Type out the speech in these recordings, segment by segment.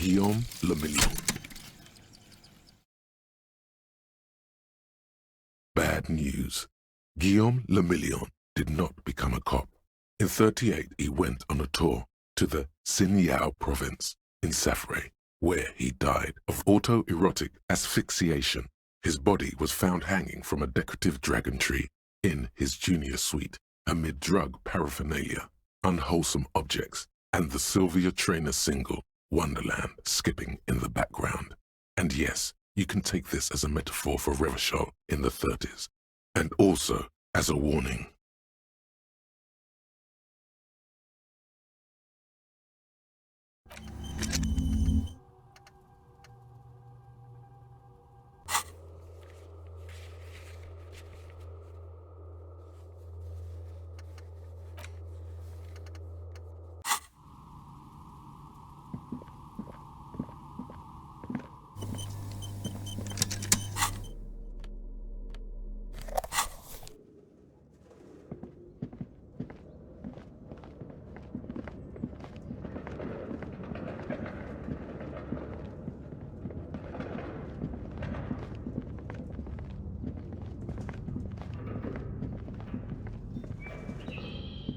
Guillaume le Million. Bad news. Guillaume le Million did not become a cop. In 1938, he went on a tour to the Signal province in Safré, where he died of autoerotic asphyxiation. His body was found hanging from a decorative dragon tree in his junior suite, amid drug paraphernalia, unwholesome objects, and the Sylvia Trainer single, Wonderland, skipping in the background. And yes, you can take this as a metaphor for Revachol in the 30s, and also as a warning.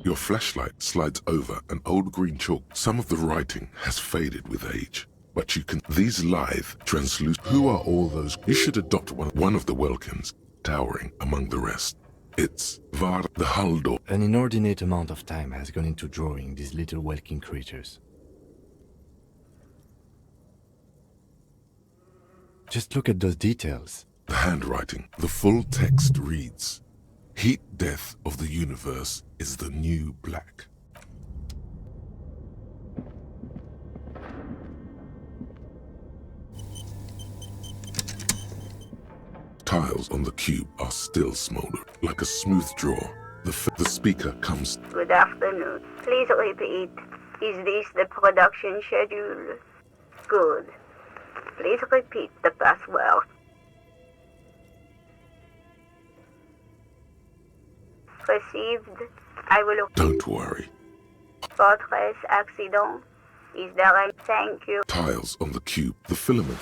Your flashlight slides over an old green chalk. Some of the writing has faded with age, but you can... These lithe, translucent... Who are all those? You should adopt one of the Welkins, towering among the rest. It's Var the Haldo. An inordinate amount of time has gone into drawing these little Welkin creatures. Just look at those details. The handwriting, the full text reads, "Heat death of the universe is the new black." Tiles on the cube are still smoldering, like a smooth draw. The speaker comes. Good afternoon. Please repeat. Is this the production schedule? Good. Please repeat the password. Received. I will... Don't worry. Fortress accident. Is there a... Thank you. Tiles on the cube. The filament.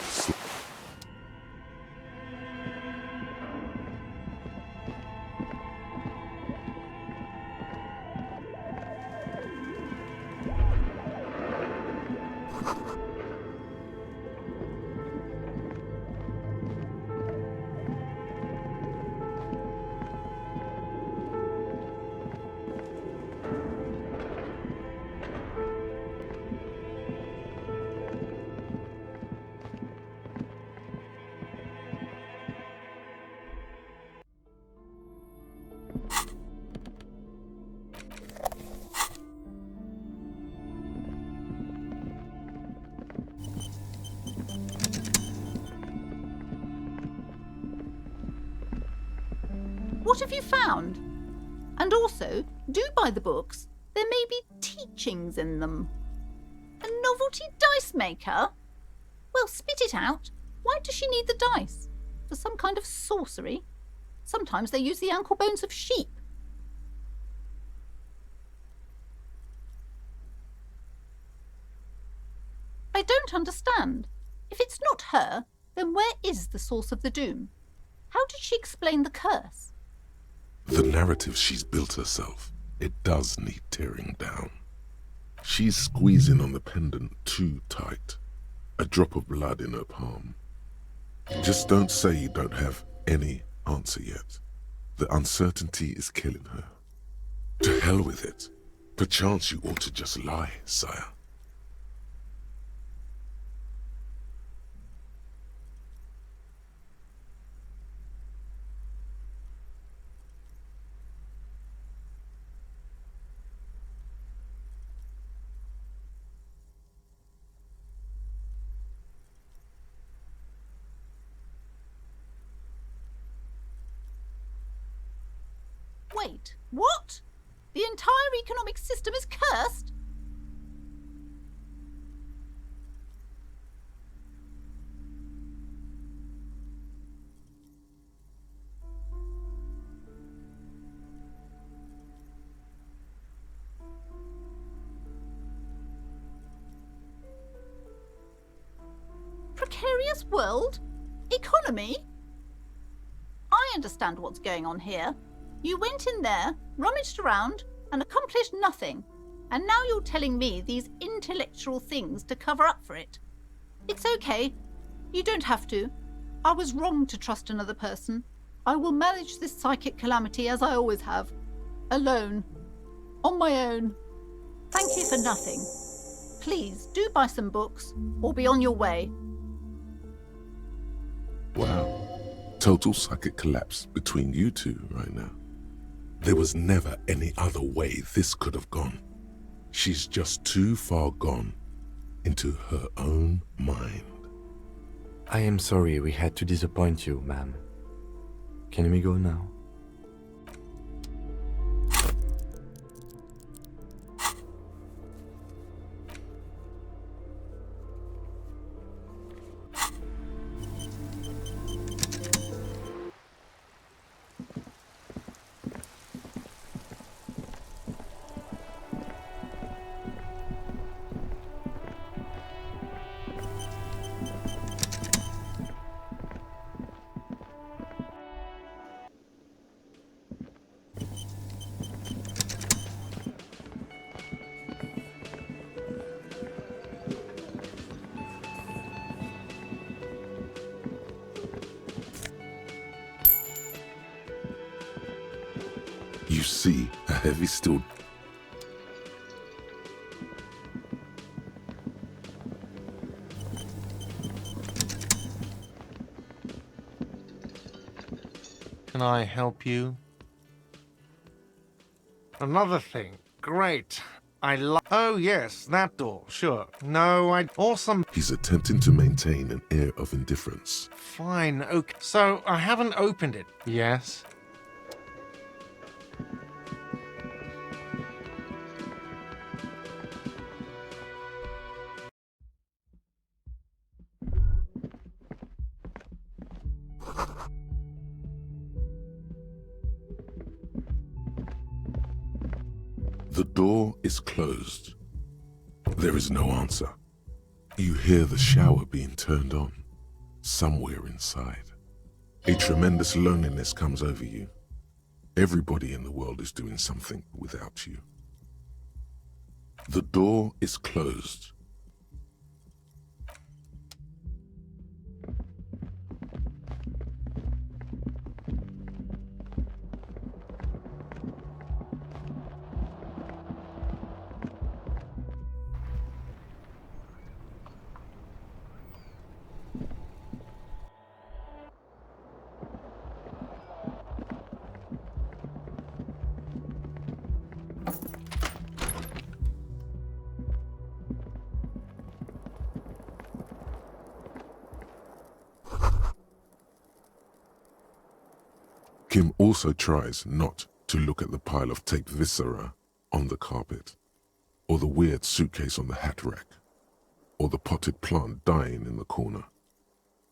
What have you found? And also, do buy the books. There may be teachings in them. A novelty dice maker? Well, spit it out. Why does she need the dice? For some kind of sorcery? Sometimes they use the ankle bones of sheep. I don't understand. If it's not her, then where is the source of the doom? How did she explain the curse? The narrative she's built herself, it does need tearing down. She's squeezing on the pendant too tight. A drop of blood in her palm. Just don't say you don't have any answer yet. The uncertainty is killing her. To hell with it. Perchance you ought to just lie, sire. Wait, what? The entire economic system is cursed? precarious world? Economy? I understand what's going on here. You went in there, rummaged around, and accomplished nothing. And now you're telling me these intellectual things to cover up for it. It's okay. You don't have to. I was wrong to trust another person. I will manage this psychic calamity as I always have. Alone. On my own. Thank you for nothing. Please, do buy some books, or be on your way. Wow. Total psychic collapse between you two right now. There was never any other way this could have gone. She's just too far gone into her own mind. I am sorry we had to disappoint you, ma'am. Can we go now? You see a heavy steel. Can I help you? Another thing. Great. Oh, yes, that door. Sure. No, Awesome. He's attempting to maintain an air of indifference. Fine. Okay. So, I haven't opened it. Yes? The door is closed. There is no answer. You hear the shower being turned on, somewhere inside. A tremendous loneliness comes over you. Everybody in the world is doing something without you. The door is closed. Kim also tries not to look at the pile of taped viscera on the carpet, or the weird suitcase on the hat rack, or the potted plant dying in the corner.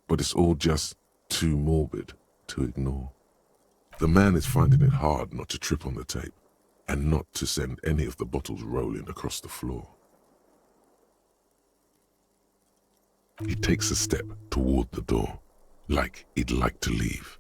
But it's all just too morbid to ignore. The man is finding it hard not to trip on the tape, and not to send any of the bottles rolling across the floor. He takes a step toward the door, like he'd like to leave.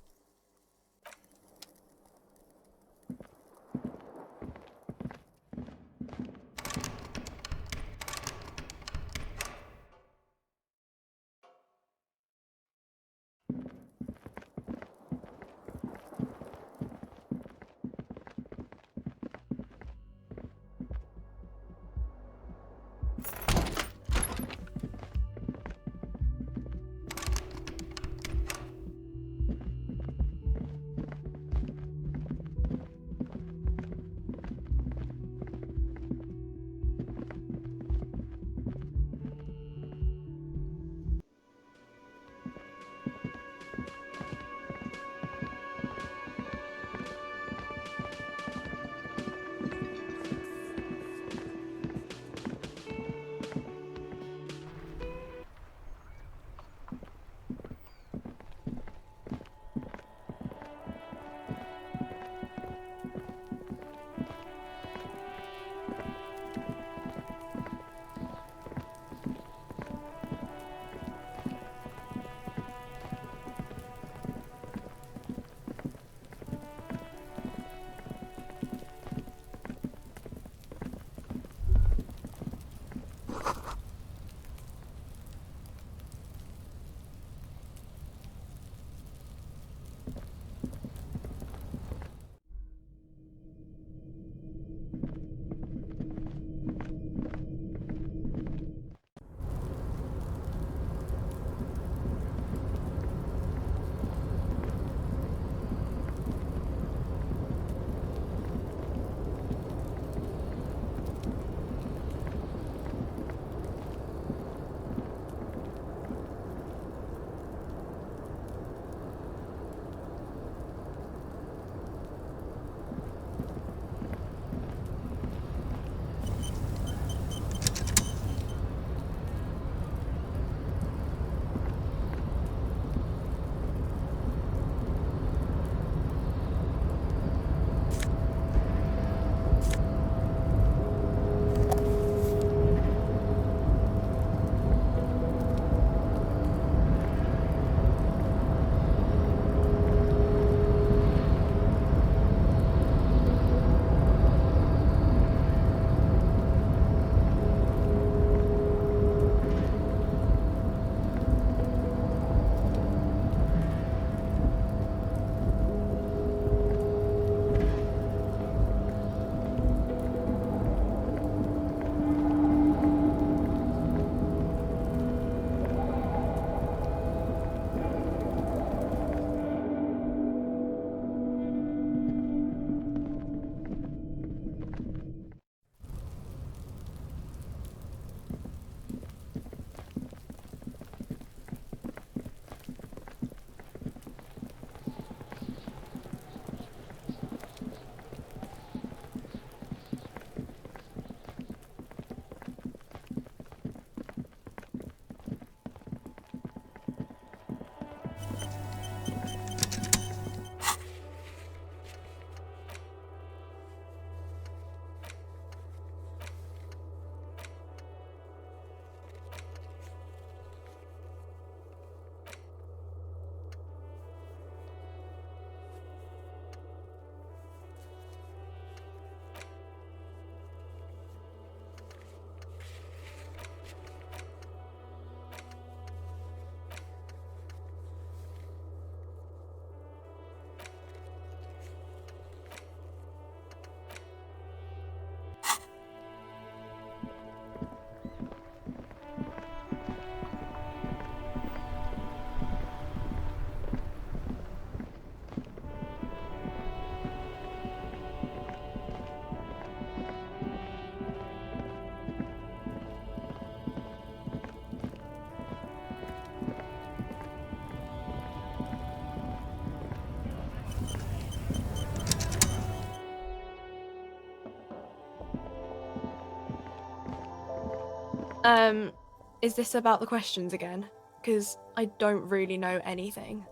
Is this about the questions again? Because I don't really know anything.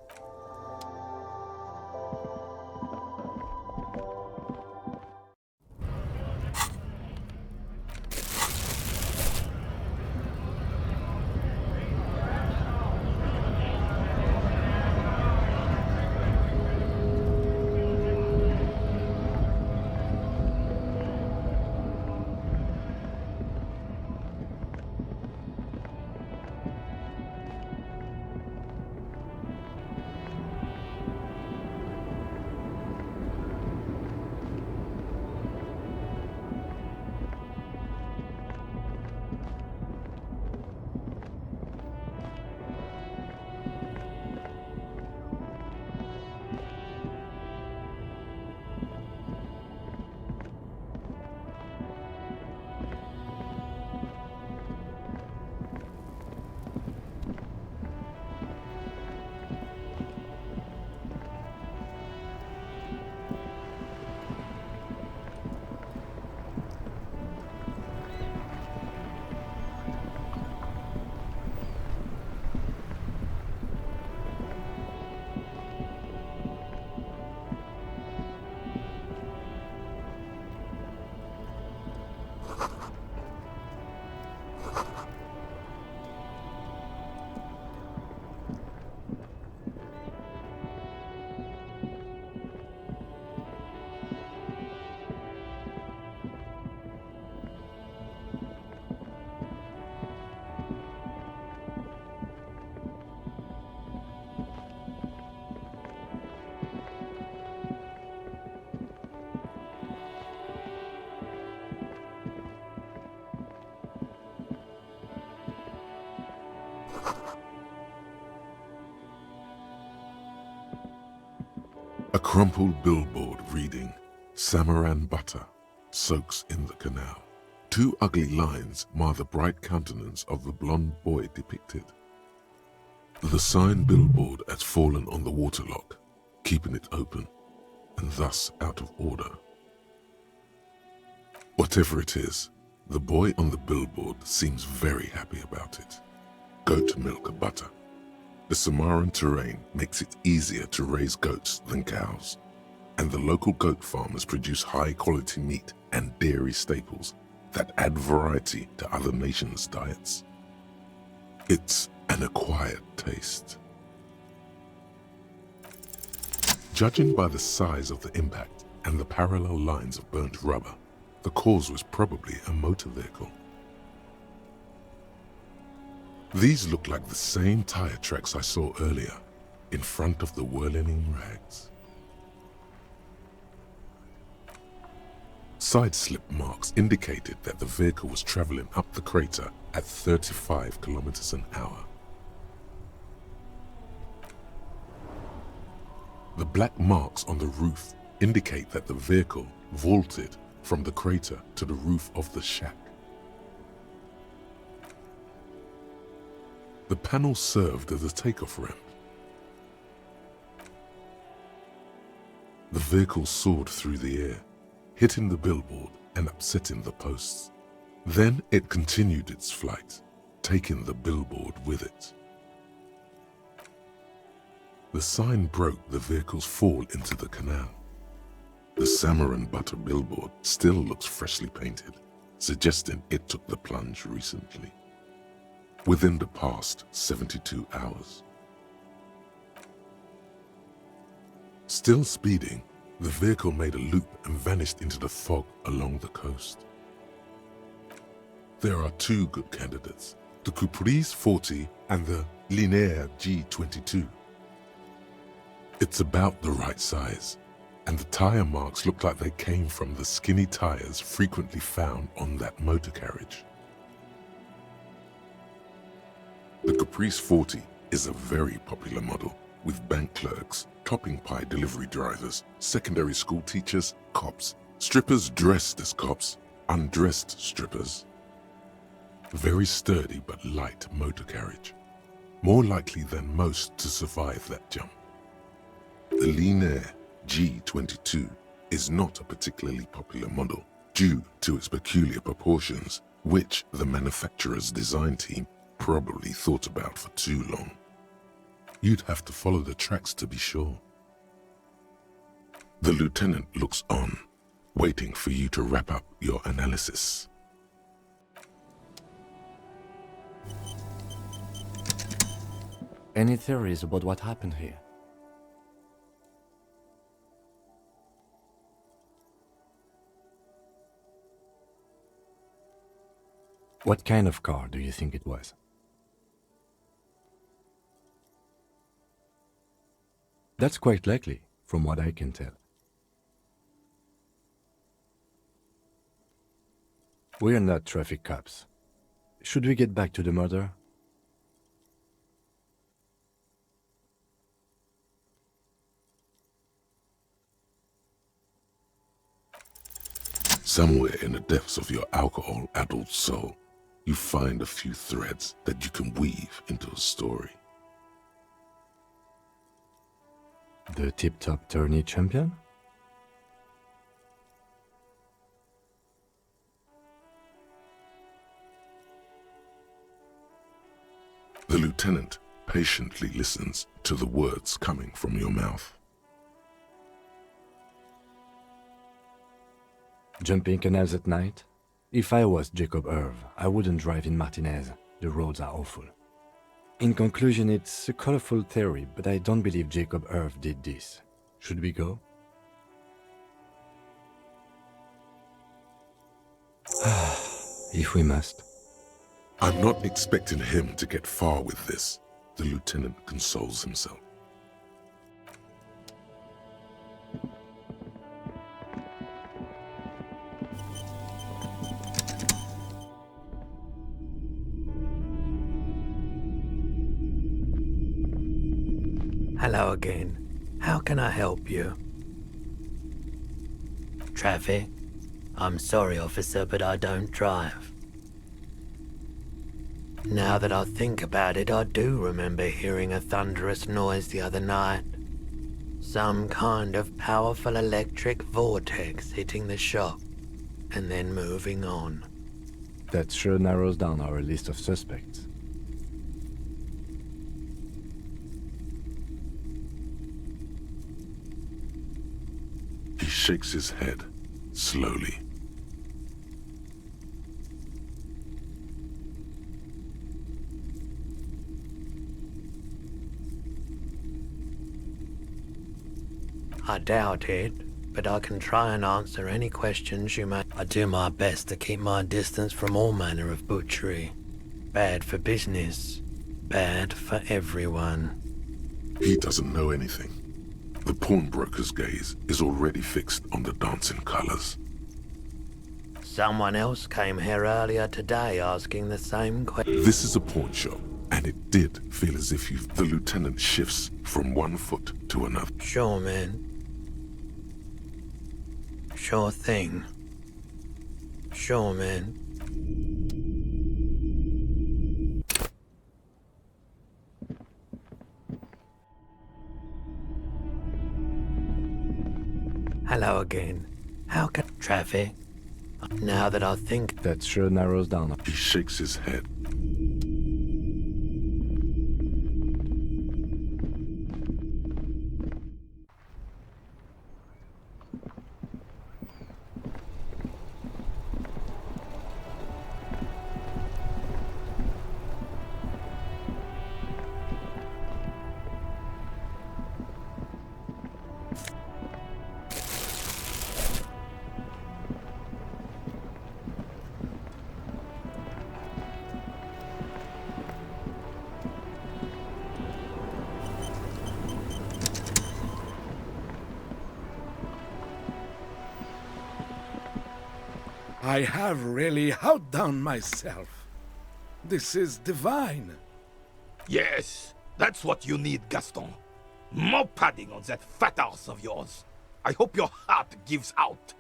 A crumpled billboard reading, "Samaran butter soaks in the canal." Two ugly lines mar the bright countenance of the blonde boy depicted. The sign billboard has fallen on the waterlock, keeping it open, and thus out of order. Whatever it is, the boy on the billboard seems very happy about it. Goat milk butter. The Samaran terrain makes it easier to raise goats than cows, and the local goat farmers produce high-quality meat and dairy staples that add variety to other nations' diets. It's an acquired taste. Judging by the size of the impact and the parallel lines of burnt rubber, the cause was probably a motor vehicle. These look like the same tire tracks I saw earlier, in front of the Whirling rags. Side slip marks indicated that the vehicle was traveling up the crater at 35 kilometers an hour. The black marks on the roof indicate that the vehicle vaulted from the crater to the roof of the shack. The panel served as a takeoff ramp. The vehicle soared through the air, hitting the billboard and upsetting the posts. Then it continued its flight, taking the billboard with it. The sign broke the vehicle's fall into the canal. The Samaran butter billboard still looks freshly painted, suggesting it took the plunge recently, within the past 72 hours. Still speeding, the vehicle made a loop and vanished into the fog along the coast. There are two good candidates, the Caprice 40 and the Linéaire G22. It's about the right size, and the tire marks look like they came from the skinny tires frequently found on that motor carriage. The Caprice 40 is a very popular model, with bank clerks, topping pie delivery drivers, secondary school teachers, cops, strippers dressed as cops, undressed strippers. Very sturdy but light motor carriage, more likely than most to survive that jump. The Linéaire G22 is not a particularly popular model due to its peculiar proportions which the manufacturer's design team probably thought about for too long. You'd have to follow the tracks to be sure. The lieutenant looks on, waiting for you to wrap up your analysis. Any theories about what happened here? What kind of car do you think it was? That's quite likely, from what I can tell. We're not traffic cops. Should we get back to the murder? Somewhere in the depths of your alcohol-addled soul, you find a few threads that you can weave into a story. The tip-top tourney champion? The lieutenant patiently listens to the words coming from your mouth. Jumping canals at night? If I was Jacob Irv, I wouldn't drive in Martinez. The roads are awful. In conclusion, it's a colorful theory, but I don't believe Jacob Irv did this. Should we go? If we must. I'm not expecting him to get far with this, the lieutenant consoles himself. Hello again. How can I help you? Traffic? I'm sorry, officer, but I don't drive. Now that I think about it, I do remember hearing a thunderous noise the other night. Some kind of powerful electric vortex hitting the shop, and then moving on. That sure narrows down our list of suspects. He shakes his head, slowly. I doubt it, but I can try and answer any questions you may. I do my best to keep my distance from all manner of butchery. Bad for business, bad for everyone. He doesn't know anything. The pawnbroker's gaze is already fixed on the dancing colors. Someone else came here earlier today asking the same question. This is a pawn shop, and it did feel as if the lieutenant shifts from one foot to another. Sure, man. Sure thing. Sure, man. Hello again. How can... Traffic? Now that I think... That sure narrows down. He shakes his head. I have really outdone myself. This is divine. Yes, that's what you need, Gaston. More padding on that fat ass of yours. I hope your heart gives out.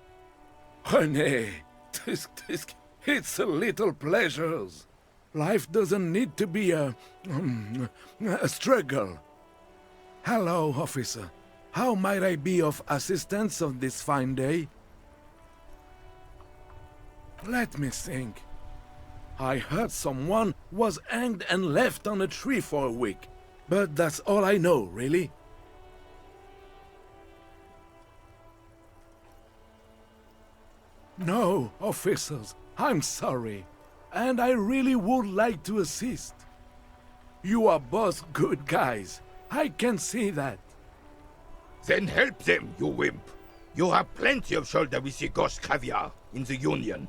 Rene, it's a little pleasures. Life doesn't need to be a struggle. Hello, officer. How might I be of assistance on this fine day? Let me think. I heard someone was hanged and left on a tree for a week. But that's all I know, really. No, officers, I'm sorry. And I really would like to assist. You are both good guys. I can see that. Then help them, you wimp. You have plenty of shoulder with the ghost caviar in the Union.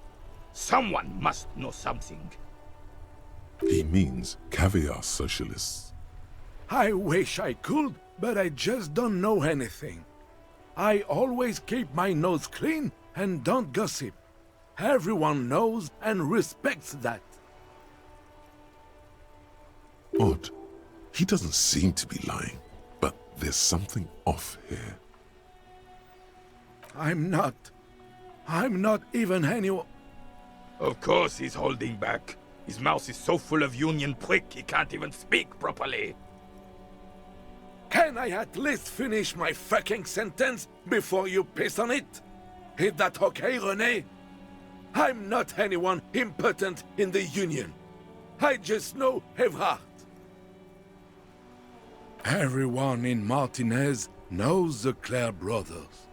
Someone must know something. He means caviar socialists. I wish I could, but I just don't know anything. I always keep my nose clean and don't gossip. Everyone knows and respects that. Odd. He doesn't seem to be lying, but there's something off here. I'm not even anyone. Of course he's holding back. His mouth is so full of Union prick he can't even speak properly. Can I at least finish my fucking sentence before you piss on it? Is that okay, Rene? I'm not anyone important in the Union. I just know Evrard. Everyone in Martinez knows the Clare brothers.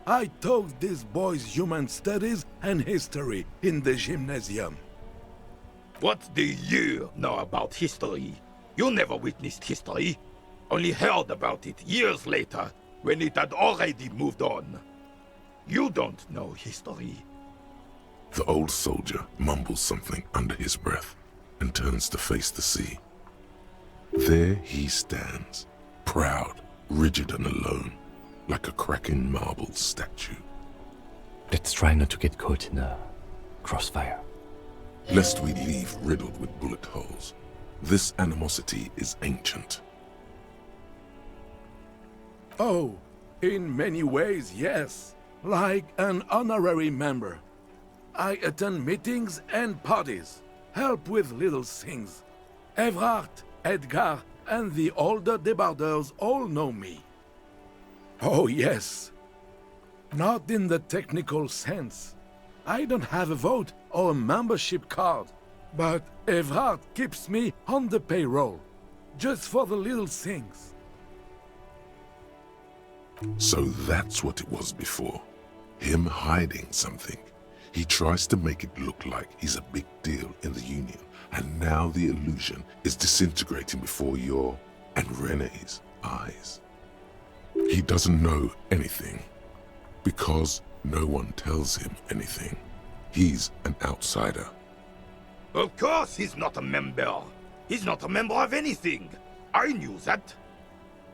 I taught these boys human studies and history in the gymnasium. What do you know about history? You never witnessed history. Only heard about it years later, when it had already moved on. You don't know history. The old soldier mumbles something under his breath and turns to face the sea. There he stands, proud, rigid and alone, like a cracking marble statue. Let's try not to get caught in a crossfire. Lest we leave riddled with bullet holes. This animosity is ancient. Oh, in many ways, yes. Like an honorary member. I attend meetings and parties, help with little things. Evrard, Edgar, and the older debarders all know me. Oh, yes. Not in the technical sense. I don't have a vote or a membership card, but Evrard keeps me on the payroll, just for the little things. So that's what it was before. Him hiding something. He tries to make it look like he's a big deal in the Union, and now the illusion is disintegrating before your and Rene's eyes. He doesn't know anything, because no one tells him anything. He's an outsider. Of course he's not a member. He's not a member of anything. I knew that.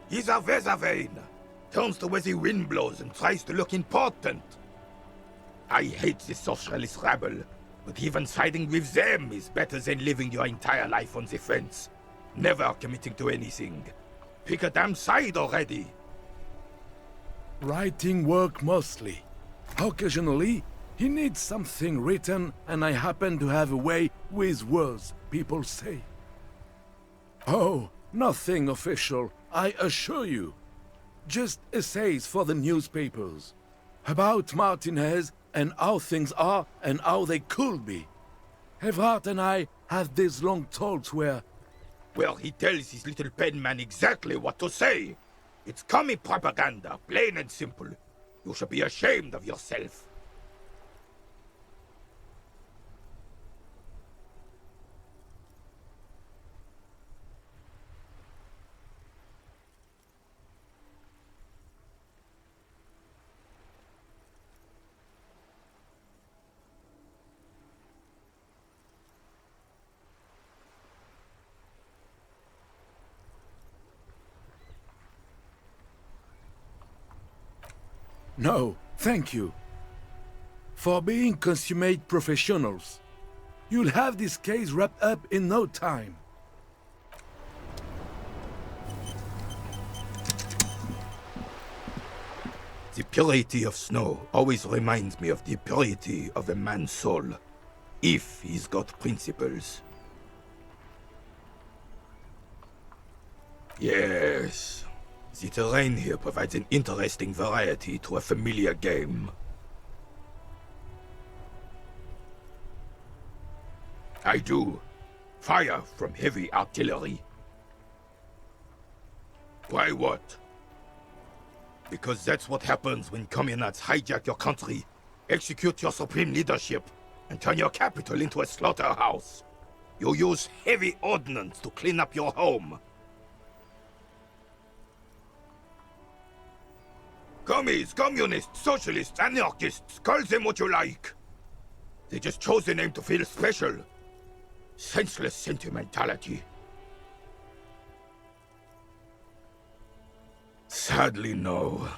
He's a Vezavane. Turns the way the wind blows and tries to look important. I hate the socialist rabble, but even siding with them is better than living your entire life on the fence. Never committing to anything. Pick a damn side already. Writing work mostly. Occasionally, he needs something written, and I happen to have a way with words, people say. Oh, nothing official, I assure you. Just essays for the newspapers. About Martinez and how things are and how they could be. Evrard and I had these long talks where... Well, he tells his little pen man exactly what to say. It's commie propaganda, plain and simple. You should be ashamed of yourself. No, thank you. For being consummate professionals. You'll have this case wrapped up in no time. The purity of snow always reminds me of the purity of a man's soul, if he's got principles. Yes, the terrain here provides an interesting variety to a familiar game. I do. Fire from heavy artillery. Why what? Because that's what happens when communists hijack your country, execute your supreme leadership, and turn your capital into a slaughterhouse. You use heavy ordnance to clean up your home. Commies, communists, socialists, anarchists, call them what you like. They just chose the name to feel special. Senseless sentimentality. Sadly, no.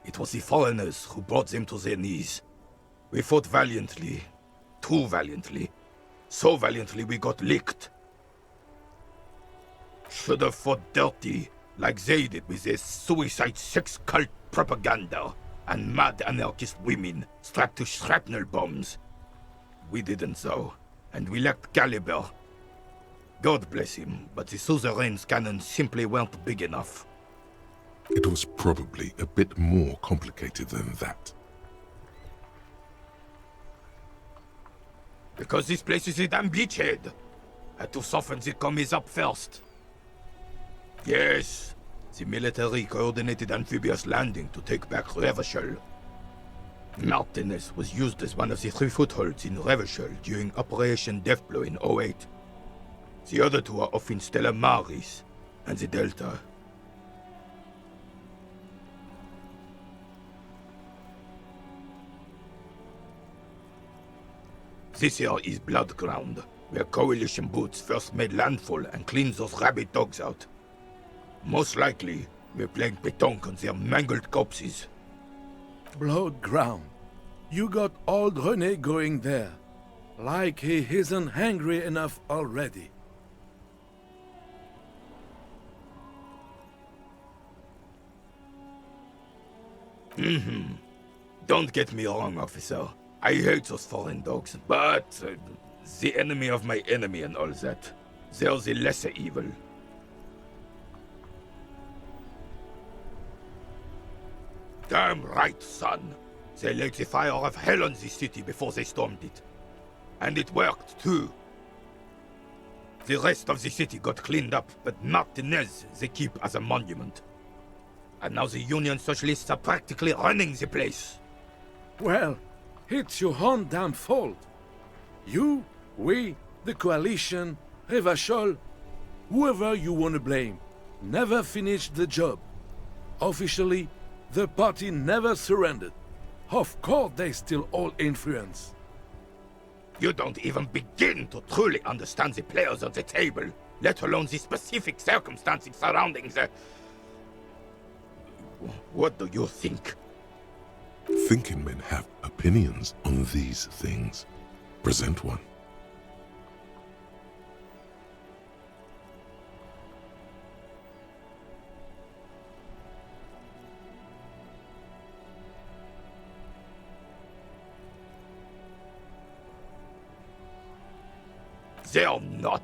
It was the foreigners who brought them to their knees. We fought valiantly. Too valiantly. So valiantly we got licked. Should have fought dirty, like they did with their suicide sex cult propaganda and mad anarchist women strapped to shrapnel bombs. We didn't though, and we lacked caliber. God bless him, but the suzerain's cannons simply weren't big enough. It was probably a bit more complicated than that. Because this place is a damn beachhead. Had to soften the commies up first. Yes, the military coordinated amphibious landing to take back Revachol. Martinez was used as one of the 3 footholds in Revachol during Operation Deathblow in 08. The other 2 are off in Stella Maris and the Delta. This here is Blood Ground, where coalition boots first made landfall and cleaned those rabid dogs out. Most likely, we're playing pétanque on their mangled corpses. Blood ground. You got old Rene going there. Like he isn't hungry enough already. Don't get me wrong, officer. I hate those foreign dogs, but the enemy of my enemy and all that. They're the lesser evil. Damn right, son. They lit the fire of hell on this city before they stormed it. And it worked, too. The rest of the city got cleaned up, but Martinez they keep as a monument. And now the Union Socialists are practically running the place. Well, it's your own damn fault. You, we, the coalition, Revachol, whoever you want to blame, never finished the job. Officially, the party never surrendered. Of course they still all influence. You don't even begin to truly understand the players at the table, let alone the specific circumstances surrounding the... What do you think? Thinking men have opinions on these things. Present one. They're not.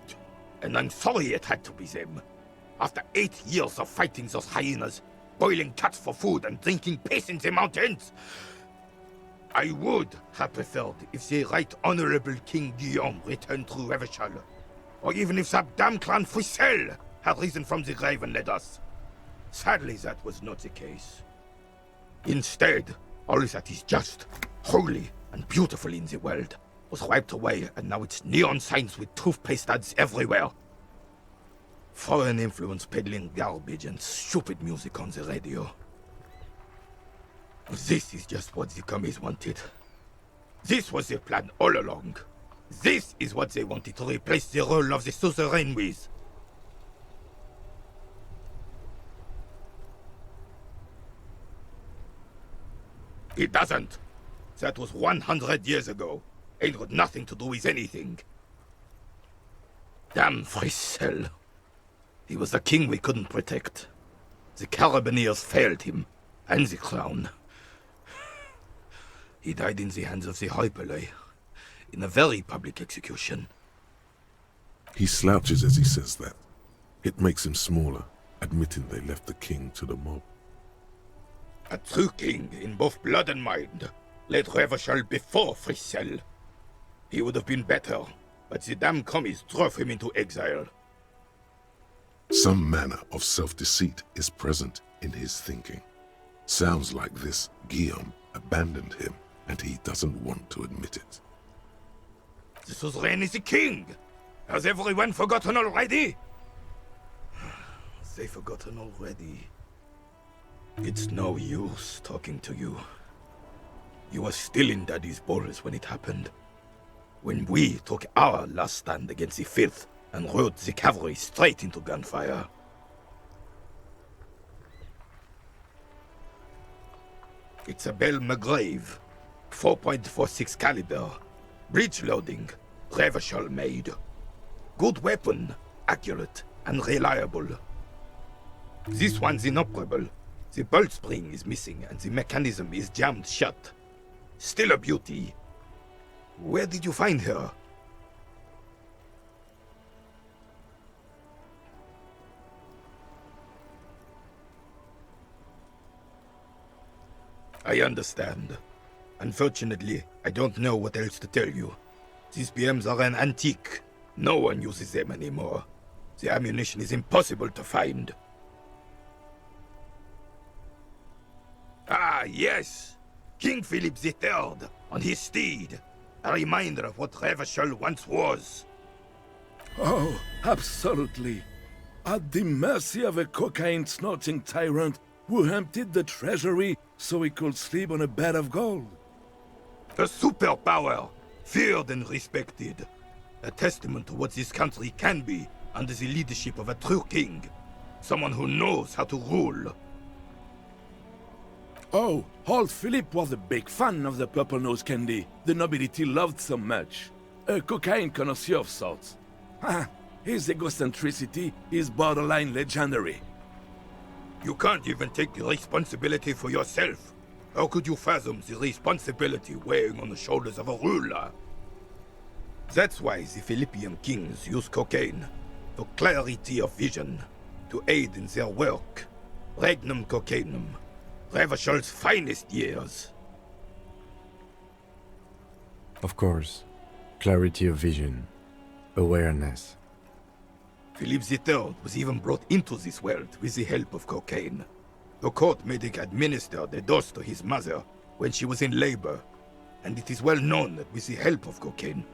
And I'm sorry it had to be them. After 8 years of fighting those hyenas, boiling cats for food and drinking piss in the mountains, I would have preferred if the Right Honorable King Guillaume returned through Revachol, or even if that damn clan Frissel had risen from the grave and led us. Sadly, that was not the case. Instead, all that is just, holy, and beautiful in the world was wiped away, and now it's neon signs with toothpaste ads everywhere. Foreign influence peddling garbage and stupid music on the radio. This is just what the commies wanted. This was their plan all along. This is what they wanted to replace the role of the suzerain with. It doesn't. That was 100 years ago. Ain't got nothing to do with anything. Damn Frissel. He was the king we couldn't protect. The Carabineers failed him, and the crown. He died in the hands of the Hyperlay, in a very public execution. He slouches as he says that. It makes him smaller, admitting they left the king to the mob. A true king in both blood and mind led Revachol before Frissel. He would have been better, but the damn commies drove him into exile. Some manner of self-deceit is present in his thinking. Sounds like this Guillaume abandoned him and he doesn't want to admit it. The suzerain is the king! Has everyone forgotten already? They've forgotten already. It's no use talking to you. You were still in Daddy's balls when it happened. When we took our last stand against the filth and rode the cavalry straight into gunfire. It's a Belle McGrave, 4.46 caliber, breech loading, Revachol made. Good weapon, accurate and reliable. This one's inoperable. The bolt spring is missing and the mechanism is jammed shut. Still a beauty. Where did you find her? I understand. Unfortunately, I don't know what else to tell you. These BMs are an antique. No one uses them anymore. The ammunition is impossible to find. Ah, yes! King Philip III, on his steed. A reminder of what Revachol once was. Oh, absolutely. At the mercy of a cocaine-snorting tyrant who emptied the treasury so he could sleep on a bed of gold. A superpower, feared and respected. A testament to what this country can be under the leadership of a true king. Someone who knows how to rule. Oh, old Philip was a big fan of the purple-nosed candy the nobility loved so much. A cocaine connoisseur of sorts. His egocentricity is borderline legendary. You can't even take the responsibility for yourself. How could you fathom the responsibility weighing on the shoulders of a ruler? That's why the Philippian kings use cocaine, for clarity of vision, to aid in their work. Regnum cocainum, Revachol's finest years. Of course. Clarity of vision. Awareness. Philip III was even brought into this world with the help of cocaine. The court medic administered a dose to his mother when she was in labor, and it is well known that with the help of cocaine,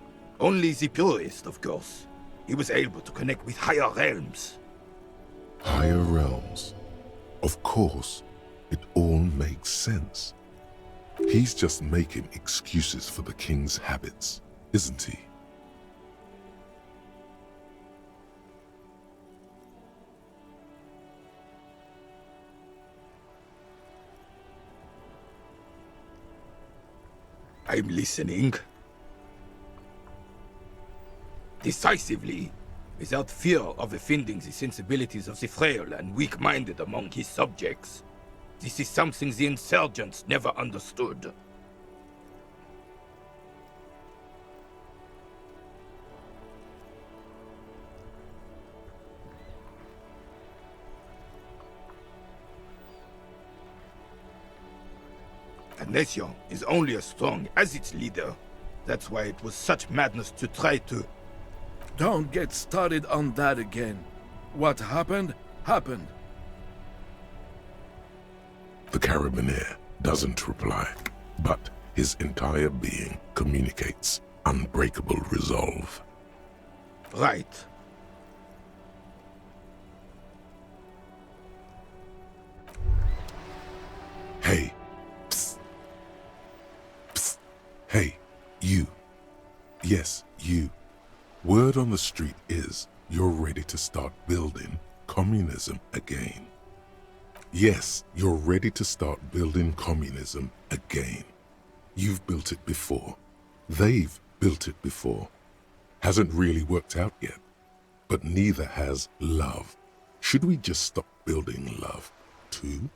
only the purest, of course, he was able to connect with higher realms. Higher realms. Of course, it all makes sense. He's just making excuses for the king's habits, isn't he? I'm listening. Decisively, without fear of offending the sensibilities of the frail and weak-minded among his subjects. This is something the insurgents never understood. A nation is only as strong as its leader. That's why it was such madness to try to... Don't get started on that again. What happened, happened. The carabinier doesn't reply, but his entire being communicates unbreakable resolve. Right. Hey. Psst. Psst. Hey, you. Yes, you. Word on the street is you're ready to start building communism again. Yes, you're ready to start building communism again. You've built it before. They've built it before. Hasn't really worked out yet. But neither has love. Should we just stop building love, too?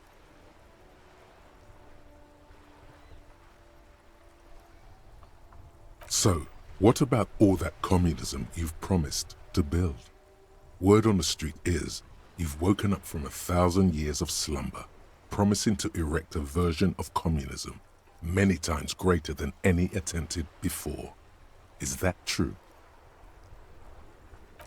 So, what about all that communism you've promised to build? Word on the street is you've woken up from 1,000 years of slumber, promising to erect a version of communism many times greater than any attempted before. Is that true?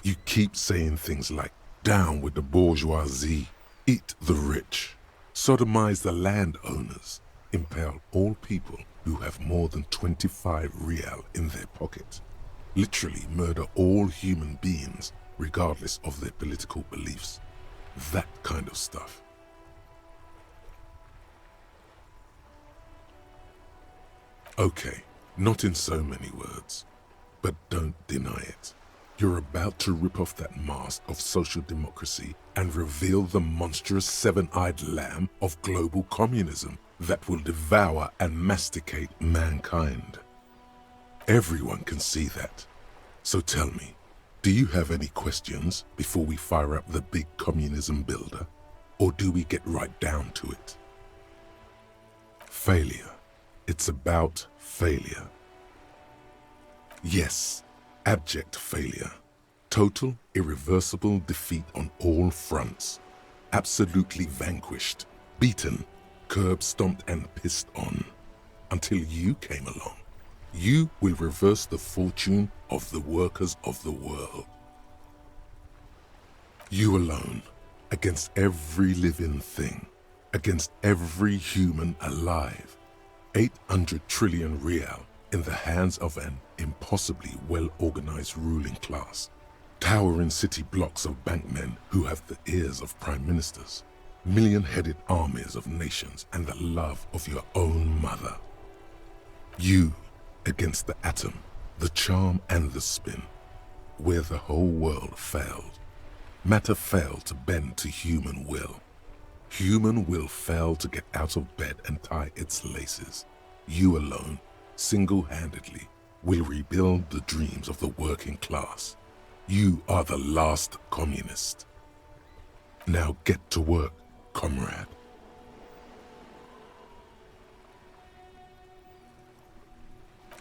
You keep saying things like, down with the bourgeoisie, eat the rich, sodomize the landowners, impale all people who have more than 25 real in their pocket, literally murder all human beings regardless of their political beliefs. That kind of stuff. Okay, not in so many words, but don't deny it. You're about to rip off that mask of social democracy and reveal the monstrous seven-eyed lamb of global communism that will devour and masticate mankind. Everyone can see that. So tell me, do you have any questions before we fire up the big communism builder? Or do we get right down to it? Failure. It's about failure. Yes, abject failure. Total, irreversible defeat on all fronts. Absolutely vanquished, beaten, curb-stomped and pissed on. Until you came along. You will reverse the fortune of the workers of the world. You alone, against every living thing, against every human alive. 800 trillion real in the hands of an impossibly well-organized ruling class. Towering city blocks of bankmen who have the ears of prime ministers. Million-headed armies of nations and the love of your own mother. You against the atom, the charm and the spin, where the whole world failed. Matter failed to bend to human will. Human will failed to get out of bed and tie its laces. You alone, single-handedly, will rebuild the dreams of the working class. You are the last communist. Now get to work, comrade.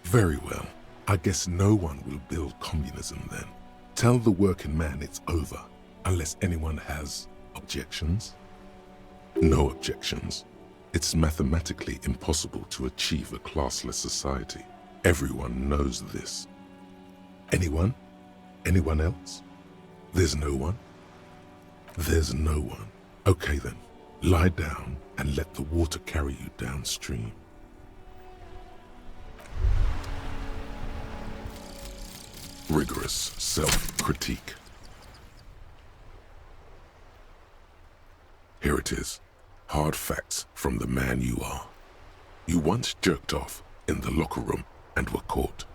Very well. I guess no one will build communism then. Tell the working man it's over, unless anyone has objections. No objections. It's mathematically impossible to achieve a classless society. Everyone knows this. Anyone? Anyone else? There's no one? There's no one. Okay then, lie down and let the water carry you downstream. Rigorous self-critique. Here it is. Hard facts from the man you are. You once jerked off in the locker room and were caught.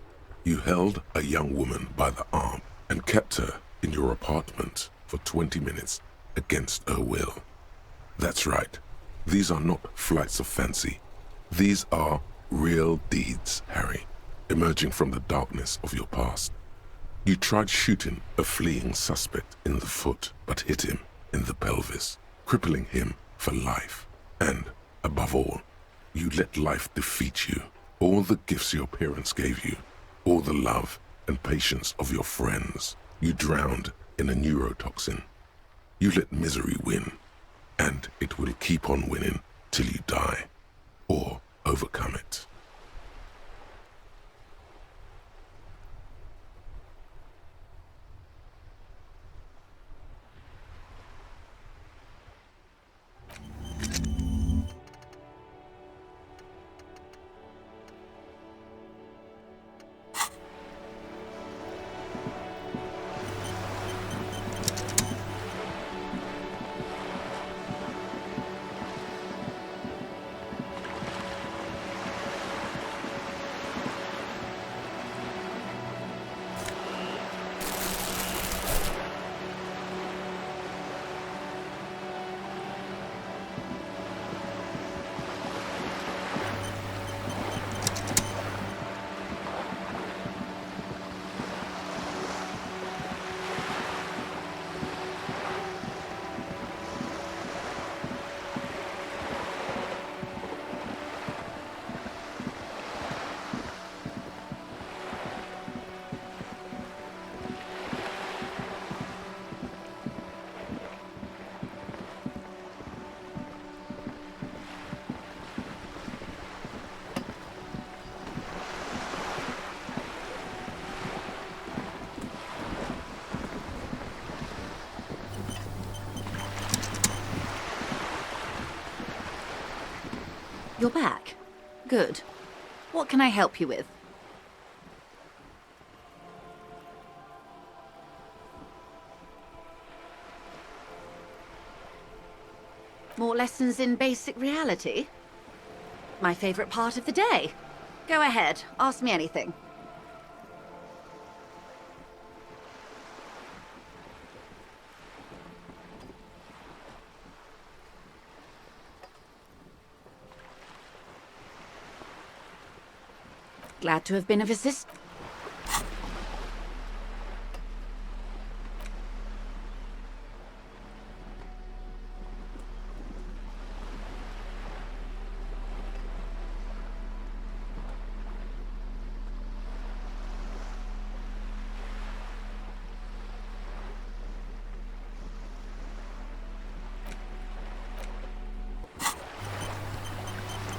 You held a young woman by the arm and kept her in your apartment for 20 minutes against her will. That's right. These are not flights of fancy. These are real deeds, Harry, emerging from the darkness of your past. You tried shooting a fleeing suspect in the foot, but hit him in the pelvis, crippling him for life. And, above all, you let life defeat you. All the gifts your parents gave you, all the love and patience of your friends, you drowned in a neurotoxin. You let misery win, and it will keep on winning till you die, or overcome it. You're back. Good. What can I help you with? More lessons in basic reality? My favorite part of the day. Go ahead, ask me anything. Glad to have been of assistance.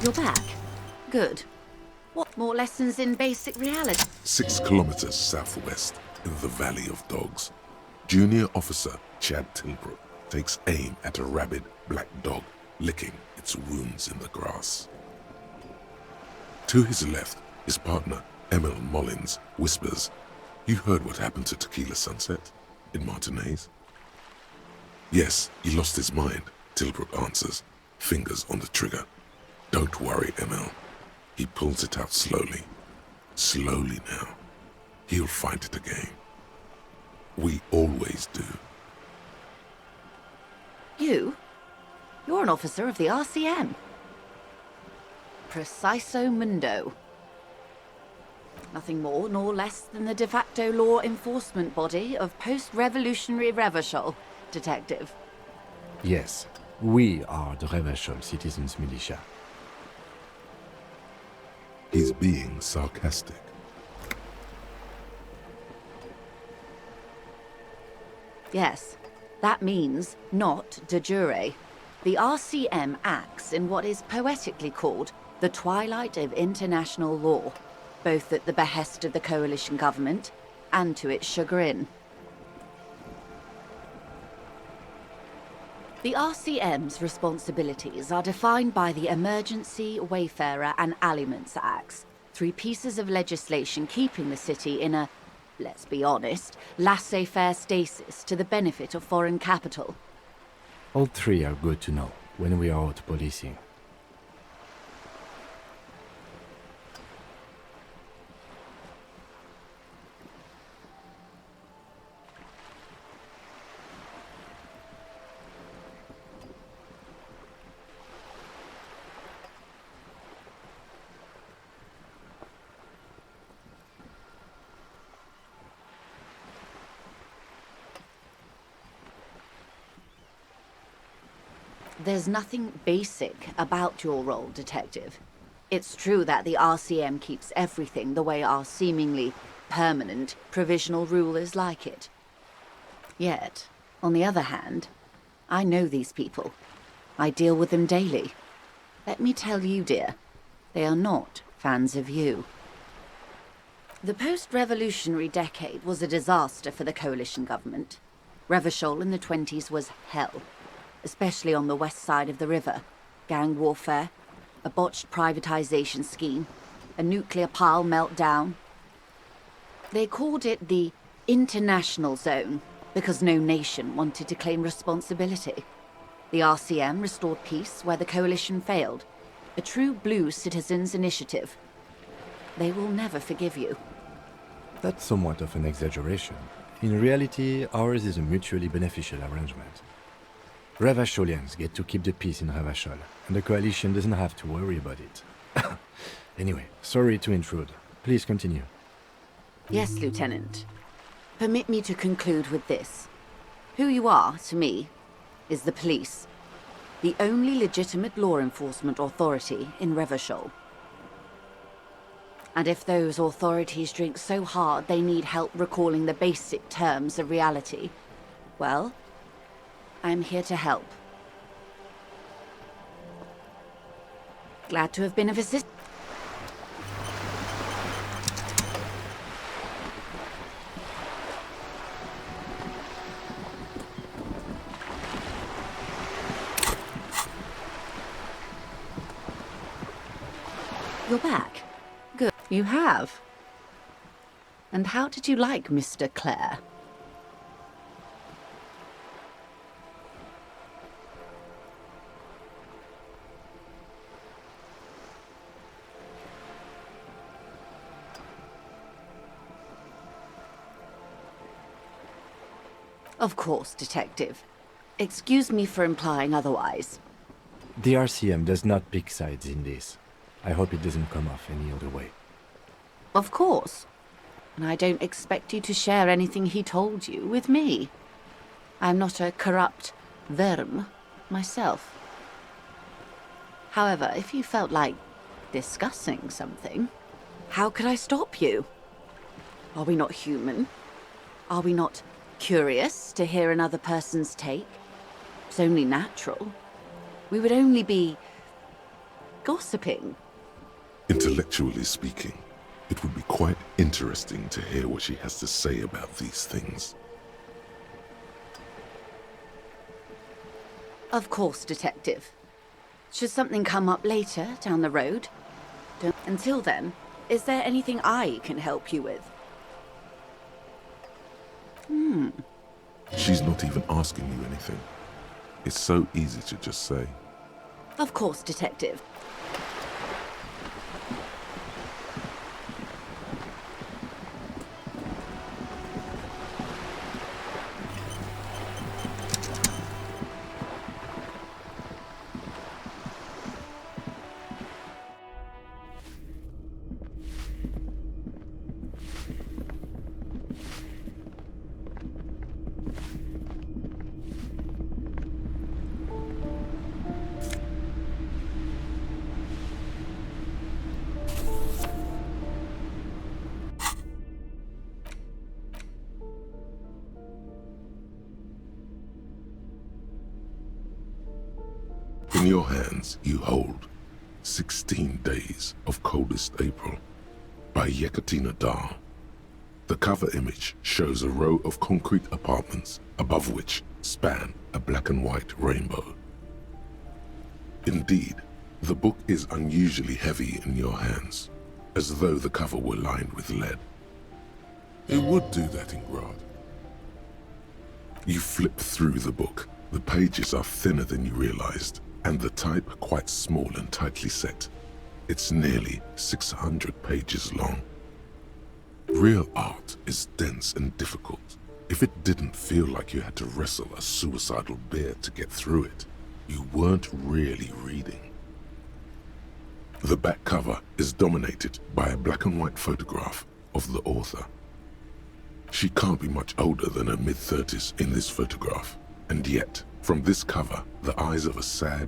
You're back. Good. What more lessons in basic reality? 6 kilometers southwest in the Valley of Dogs, Junior Officer Chad Tilbrook takes aim at a rabid black dog licking its wounds in the grass. To his left, his partner, Emil Mullins, whispers, "You heard what happened to Tequila Sunset in Martinez?" "Yes, he lost his mind," Tilbrook answers, fingers on the trigger. "Don't worry, Emil." He pulls it out slowly. Slowly now. He'll find it again. We always do. You're an officer of the RCM. Preciso Mundo. Nothing more nor less than the de facto law enforcement body of post-revolutionary Revachol, Detective. Yes, we are the Revachol Citizens Militia. He's being sarcastic. Yes, that means not de jure. The RCM acts in what is poetically called the twilight of international law, both at the behest of the coalition government and to its chagrin. The RCM's responsibilities are defined by the Emergency, Wayfarer and Aliments Acts, 3 pieces of legislation keeping the city in a, let's be honest, laissez-faire stasis to the benefit of foreign capital. All 3 are good to know when we are out policing. There's nothing basic about your role, Detective. It's true that the RCM keeps everything the way our seemingly permanent provisional rulers like it. Yet, on the other hand, I know these people. I deal with them daily. Let me tell you, dear, they are not fans of you. The post-revolutionary decade was a disaster for the coalition government. Revachol in the 20s was hell. Especially on the west side of the river. Gang warfare, a botched privatization scheme, a nuclear pile meltdown. They called it the international zone because no nation wanted to claim responsibility. The RCM restored peace where the coalition failed. A true blue citizens' initiative. They will never forgive you. That's somewhat of an exaggeration. In reality, ours is a mutually beneficial arrangement. Revacholians get to keep the peace in Revachol, and the coalition doesn't have to worry about it. Anyway, sorry to intrude. Please continue. Yes, Lieutenant. Permit me to conclude with this. Who you are, to me, is the police. The only legitimate law enforcement authority in Revachol. And if those authorities drink so hard they need help recalling the basic terms of reality, well, I'm here to help. Glad to have been of assistance. You're back. Good. You have. And how did you like Mr. Clare? Of course, Detective. Excuse me for implying otherwise. The RCM does not pick sides in this. I hope it doesn't come off any other way. Of course. And I don't expect you to share anything he told you with me. I'm not a corrupt verm myself. However, if you felt like discussing something, how could I stop you? Are we not human? Are we not curious to hear another person's take? It's only natural. We would only be gossiping. Intellectually speaking, it would be quite interesting to hear what she has to say about these things. Of course, Detective. Should something come up later down the road? Until then, is there anything I can help you with? She's not even asking you anything. It's so easy to just say. Of course, Detective. In your hands, you hold 16 Days of Coldest April by Yekaterina Dahl. The cover image shows a row of concrete apartments above which span a black and white rainbow. Indeed, the book is unusually heavy in your hands, as though the cover were lined with lead. It would do that in Grad. You flip through the book. The pages are thinner than you realized, and the type quite small and tightly set. It's nearly 600 pages long. Real art is dense and difficult. If it didn't feel like you had to wrestle a suicidal bear to get through it, you weren't really reading. The back cover is dominated by a black and white photograph of the author. She can't be much older than her mid-30s in this photograph, and yet, from this cover, the eyes of a sad...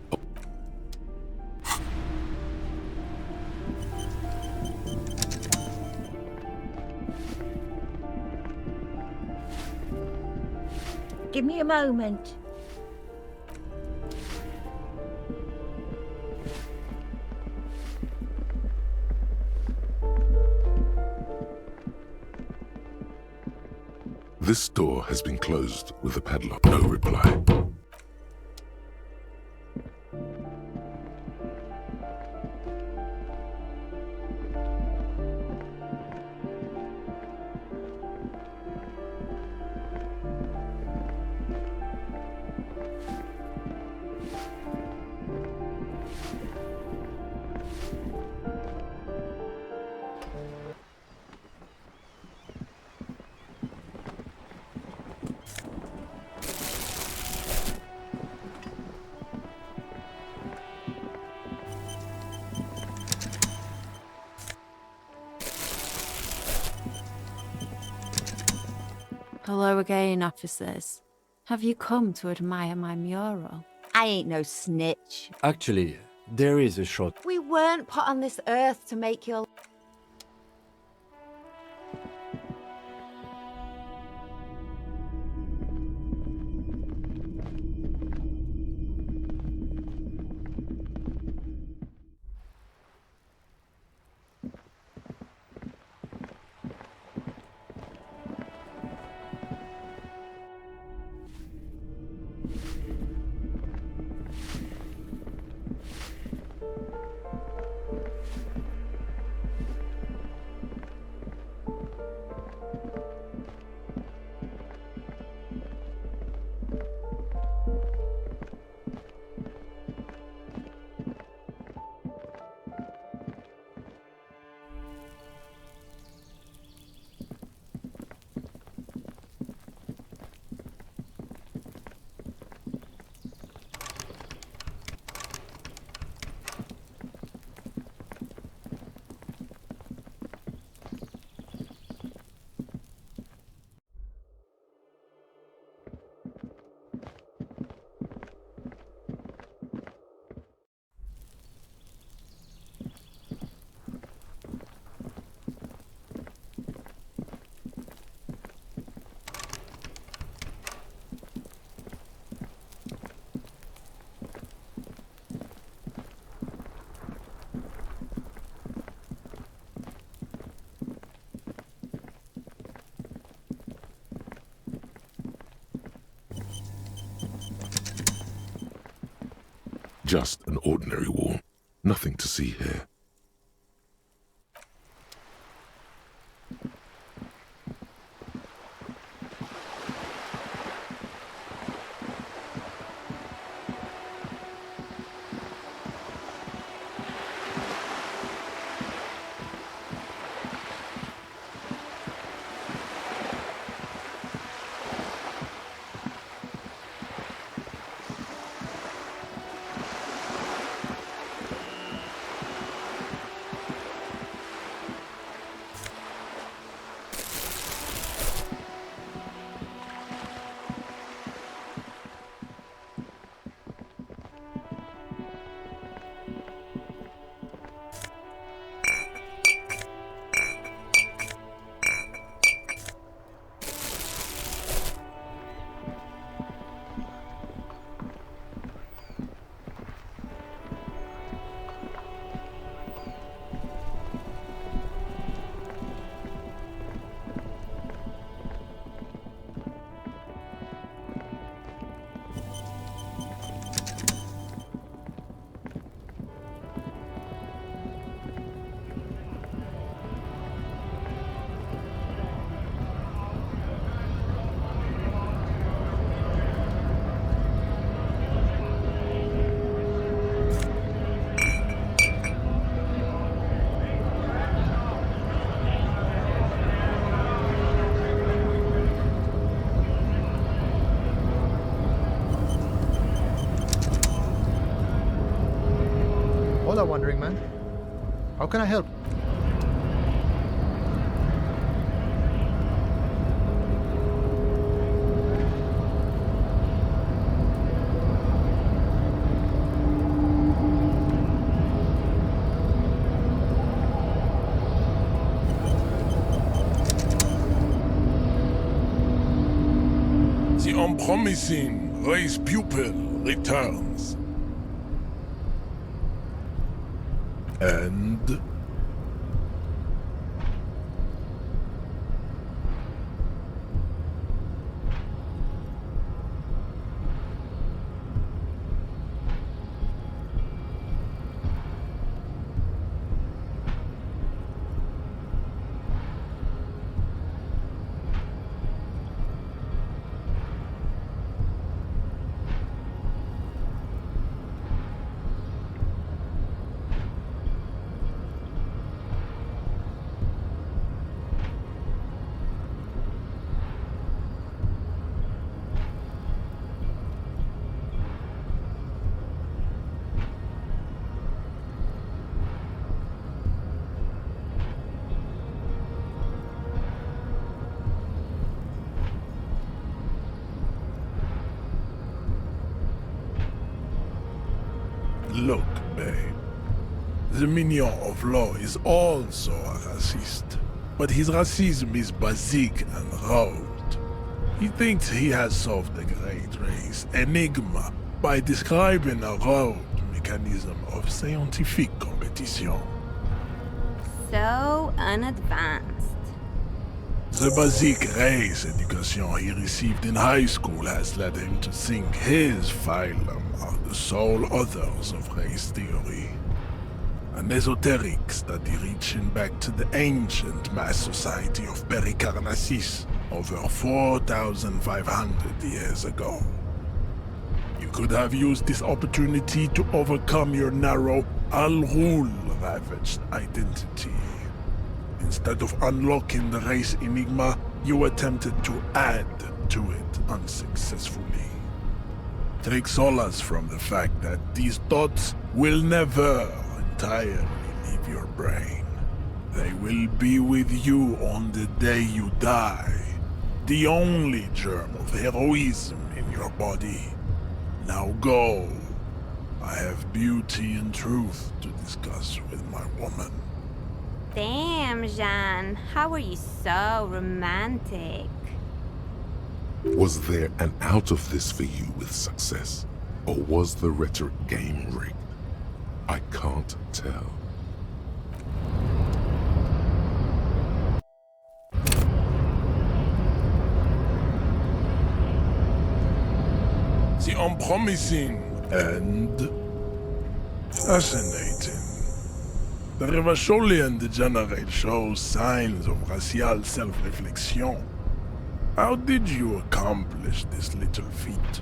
Give me a moment. This door has been closed with a padlock. No reply. Hello again, officers. Have you come to admire my mural? I ain't no snitch. Actually, there is a short... We weren't put on this earth to make your... Just an ordinary wall. Nothing to see here. Hola, Wandering Man. How can I help? The unpromising race pupil returns. And look, babe. The Million of Law is also a racist, but his racism is basic and rote. He thinks he has solved the great race enigma by describing a rote mechanism of scientific competition. So unadvanced. The basic race education he received in high school has led him to think his phylum are the sole authors of race theory. An esoteric study reaching back to the ancient mass society of Pericarnassus over 4,500 years ago. You could have used this opportunity to overcome your narrow, Al-Ghul-ravaged identity. Instead of unlocking the Race Enigma, you attempted to add to it unsuccessfully. Take solace from the fact that these thoughts will never entirely leave your brain. They will be with you on the day you die. The only germ of heroism in your body. Now go. I have beauty and truth to discuss with my woman. Damn, Jean. How are you so romantic? Was there an out of this for you with success? Or was the rhetoric game rigged? I can't tell. The unpromising and Fascinating. The Revacholian degenerate shows signs of racial self-reflection. How did you accomplish this little feat?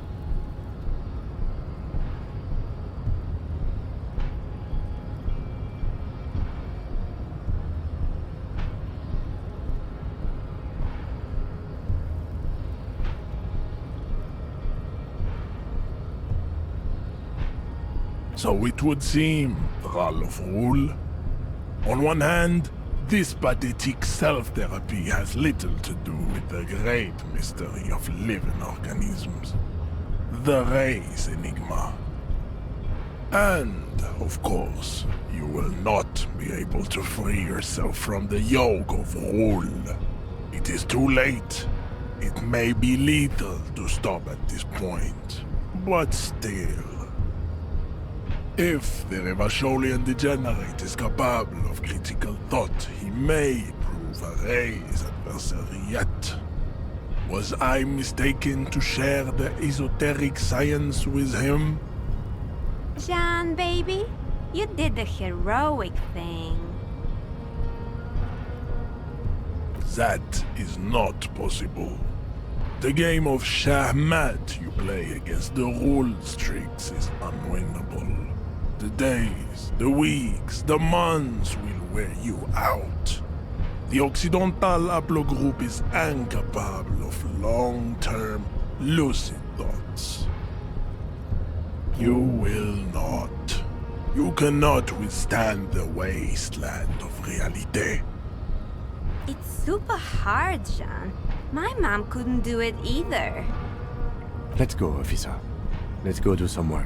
So it would seem, Thrall of Rule. On one hand, this pathetic self-therapy has little to do with the great mystery of living organisms, the Race Enigma. And, of course, you will not be able to free yourself from the yoke of Rule. It is too late. It may be lethal to stop at this point, but still. If the Revacholian degenerate is capable of critical thought, he may prove a Ray's adversary yet. Was I mistaken to share the esoteric science with him? Jean, baby, you did the heroic thing. That is not possible. The game of Shahmat you play against the rule streaks is unwinnable. The days, the weeks, the months will wear you out. The Occidental haplogroup is incapable of long-term, lucid thoughts. You will not. You cannot withstand the wasteland of reality. It's super hard, Jean. My mom couldn't do it either. Let's go, officer. Let's go do some work.